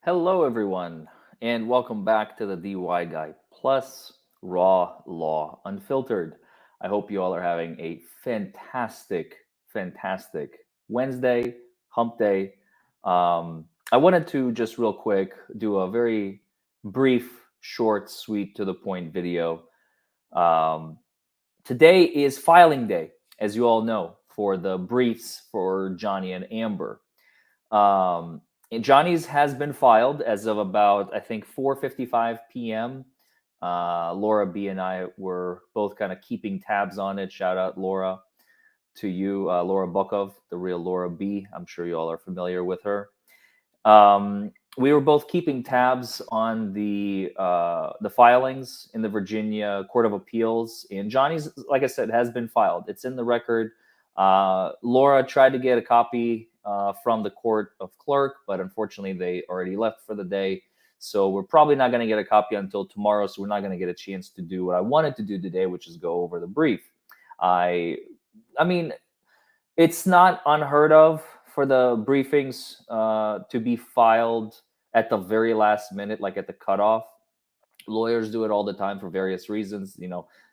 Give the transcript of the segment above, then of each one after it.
Hello, everyone, and welcome back to the DY Guy Plus Raw Law Unfiltered. I hope you all are having a fantastic Wednesday, hump day. I wanted to just real quick do a very brief, short, sweet, to the point video. Um, Today is filing day, as you all know, for the briefs for Johnny and Amber. Um, and Johnny's has been filed as of about I think 4:55 p.m. Laura B and I were both kind of keeping tabs on it. Shout out Laura to you, Laura Bukov, the real Laura B. I'm sure you all are familiar with her. We were both keeping tabs on the filings in the Virginia Court of Appeals, and Johnny's, like I said, has been filed. It's in the record. Laura tried to get a copy from the court of clerk, but unfortunately they already left for the day. So we're probably not going to get a copy until tomorrow. So we're not going to get a chance to do what I wanted to do today, which is go over the brief. I, I mean, it's not unheard of for the briefings to be filed at the very last minute, like at the cutoff. Lawyers do it all the time for various reasons,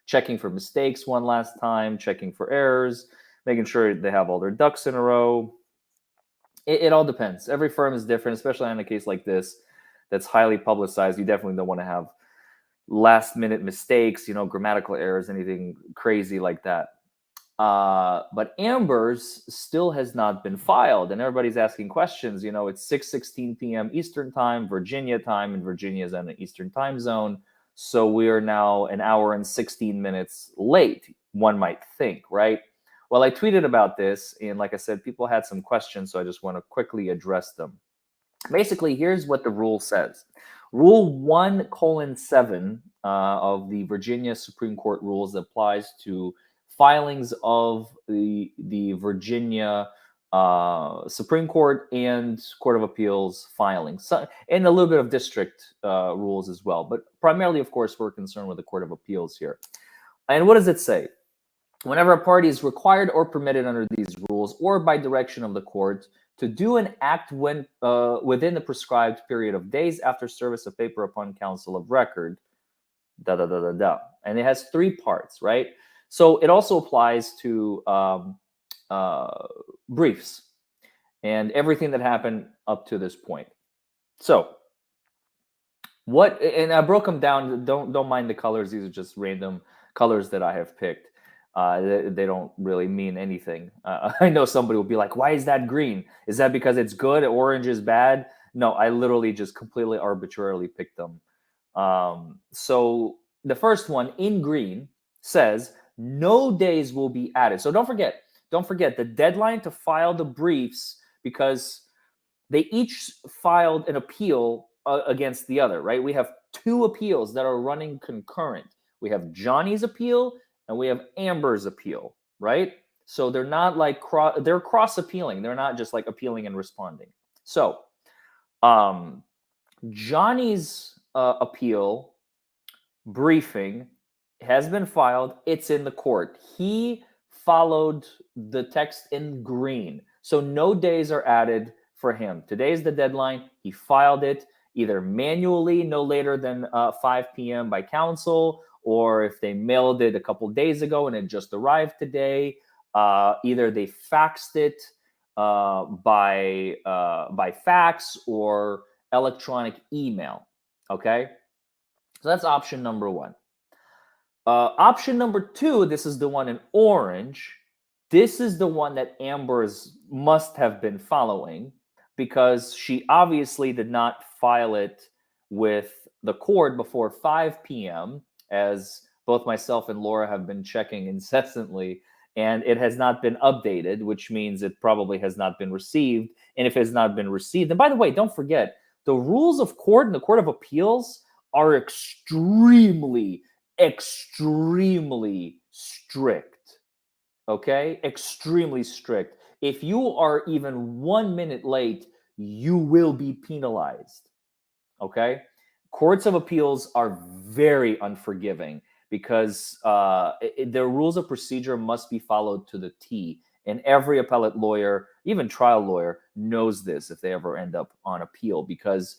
checking for mistakes one last time, checking for errors, making sure they have all their ducks in a row. It all depends. Every firm is different, especially in a case like this that's highly publicized. You definitely don't want to have last minute mistakes, grammatical errors, anything crazy like that. But Amber's still has not been filed, and everybody's asking questions. It's 6:16 p.m. Eastern time, Virginia time, and Virginia is in an Eastern time zone. So we are now an hour and 16 minutes late, one might think, right? Well, I tweeted about this, and like I said, people had some questions, so I just want to quickly address them. Basically, here's what the rule says. Rule 1:7 of the Virginia Supreme Court rules applies to filings of the Virginia Supreme Court and Court of Appeals filings, and a little bit of district rules as well. But primarily, of course, we're concerned with the Court of Appeals here. And what does it say? Whenever a party is required or permitted under these rules or by direction of the court to do an act within the prescribed period of days after service of paper upon counsel of record, and it has three parts, right? So it also applies to briefs and everything that happened up to this point. So what? And I broke them down. Don't mind the colors; these are just random colors that I have picked. They don't really mean anything. I know somebody will be like, why is that green? Is that because it's good? Orange is bad? No, I literally just completely arbitrarily picked them. So the first one in green says no days will be added. So don't forget the deadline to file the briefs, because they each filed an appeal against the other, right? We have two appeals that are running concurrent. We have Johnny's appeal and we have Amber's appeal, right? So they're not like they're cross appealing. They're not just like appealing and responding. So Johnny's appeal briefing has been filed. It's in the court. He followed the text in green. So no days are added for him. Today's the deadline. He filed it either manually no later than 5 p.m. by counsel, or if they mailed it a couple days ago and it just arrived today, either they faxed it by fax or electronic email. Okay, so that's option number one. Option number two, this is the one in orange. This is the one that Amber's must have been following, because she obviously did not file it with the court before 5 p.m., as both myself and Laura have been checking incessantly, and it has not been updated, which means it probably has not been received. And if it has not been received, and by the way, don't forget, the rules of court and the Court of Appeals are extremely strict. Okay? Extremely strict. If you are even 1 minute late, you will be penalized. Okay? Courts of appeals are very unforgiving, because their rules of procedure must be followed to the T. And every appellate lawyer, even trial lawyer, knows this if they ever end up on appeal, because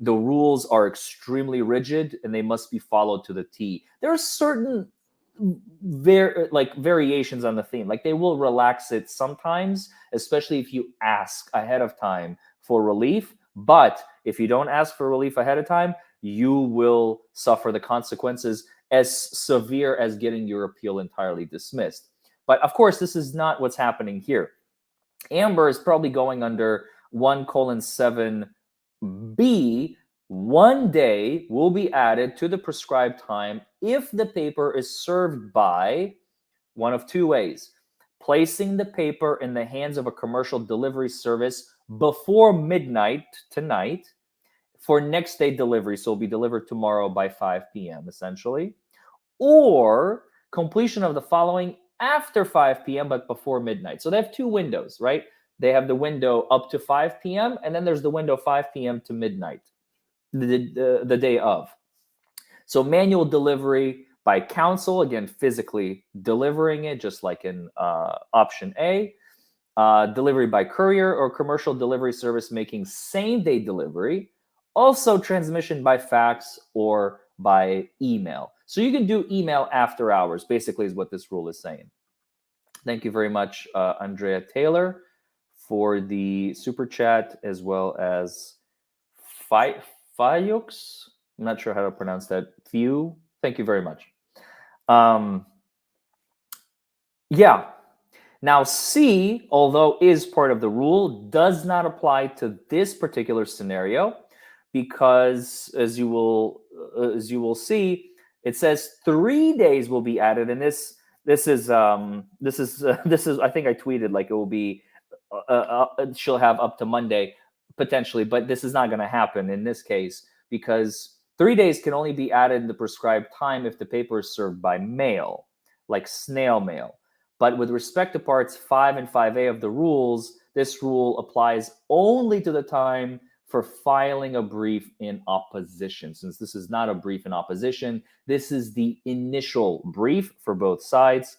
the rules are extremely rigid and they must be followed to the T. There are certain variations on the theme. Like they will relax it sometimes, especially if you ask ahead of time for relief. But if you don't ask for relief ahead of time, you will suffer the consequences as severe as getting your appeal entirely dismissed. But of course, this is not what's happening here. Amber is probably going under 1:7b. 1 day will be added to the prescribed time if the paper is served by one of two ways: placing the paper in the hands of a commercial delivery service before midnight tonight for next day delivery. So it'll be delivered tomorrow by 5 p.m. essentially, or completion of the following after 5 p.m. but before midnight. So they have two windows, right? They have the window up to 5 p.m. and then there's the window 5 p.m. to midnight, the day of. So manual delivery by counsel, again, physically delivering it, just like in option A. Delivery by courier or commercial delivery service making same-day delivery. Also transmission by fax or by email. So you can do email after hours, basically is what this rule is saying. Thank you very much, Andrea Taylor, for the super chat, as well as Fayux. I'm not sure how to pronounce that. Few. Thank you very much. Yeah. Now, C, although is part of the rule, does not apply to this particular scenario because, as you will see, it says 3 days will be added, and this is I think I tweeted like it will be she'll have up to Monday potentially, but this is not going to happen in this case because 3 days can only be added in the prescribed time if the paper is served by mail, like snail mail. But with respect to parts 5 and 5A of the rules, this rule applies only to the time for filing a brief in opposition. Since this is not a brief in opposition, this is the initial brief for both sides.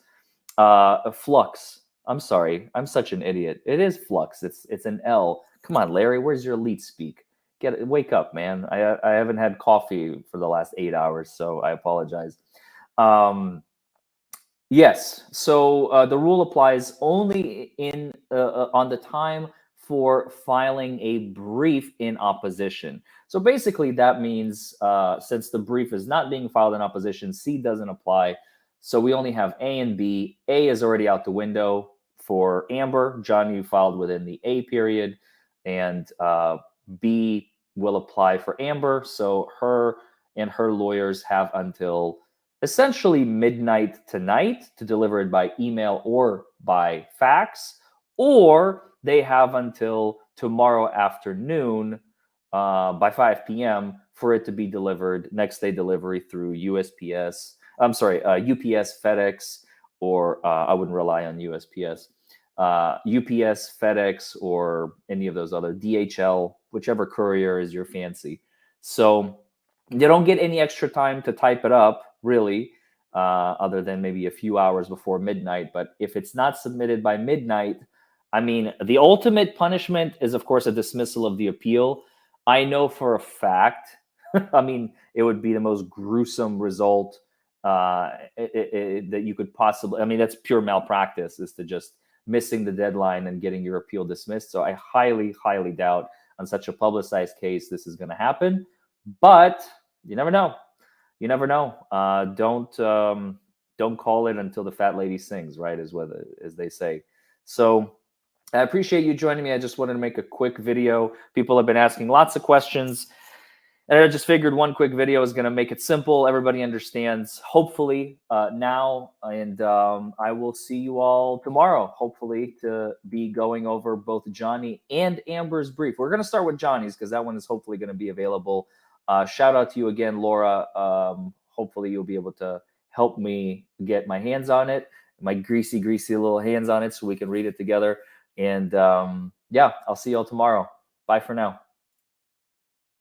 Flux. I'm sorry, I'm such an idiot. It is flux. It's an L. Come on, Larry, where's your elite speak? Wake up, man. I haven't had coffee for the last 8 hours, so I apologize. Yes. So the rule applies only in on the time for filing a brief in opposition. So basically, that means since the brief is not being filed in opposition, C doesn't apply. So we only have A and B. A is already out the window for Amber. John, you filed within the A period, and B will apply for Amber. So her and her lawyers have until essentially midnight tonight to deliver it by email or by fax, or they have until tomorrow afternoon by 5 p.m. for it to be delivered, next day delivery through UPS, FedEx, or I wouldn't rely on USPS, UPS, FedEx, or any of those other DHL, whichever courier is your fancy. So you don't get any extra time to type it up, really, other than maybe a few hours before midnight. But if it's not submitted by midnight, I mean, the ultimate punishment is, of course, a dismissal of the appeal. I know for a fact, I mean, it would be the most gruesome result that you could possibly, I mean, that's pure malpractice, is to just missing the deadline and getting your appeal dismissed. So I highly, highly doubt on such a publicized case this is going to happen. But you never know. You never know. Don't call it until the fat lady sings, right? As they say. So I appreciate you joining me. I just wanted to make a quick video. People have been asking lots of questions, and I just figured one quick video is going to make it simple. Everybody understands, hopefully, now. And I will see you all tomorrow, hopefully, to be going over both Johnny and Amber's brief. We're going to start with Johnny's because that one is hopefully going to be available. Shout out to you again, Laura. Hopefully you'll be able to help me get my hands on it, my greasy little hands on it, so we can read it together. And yeah, I'll see you all tomorrow. Bye for now.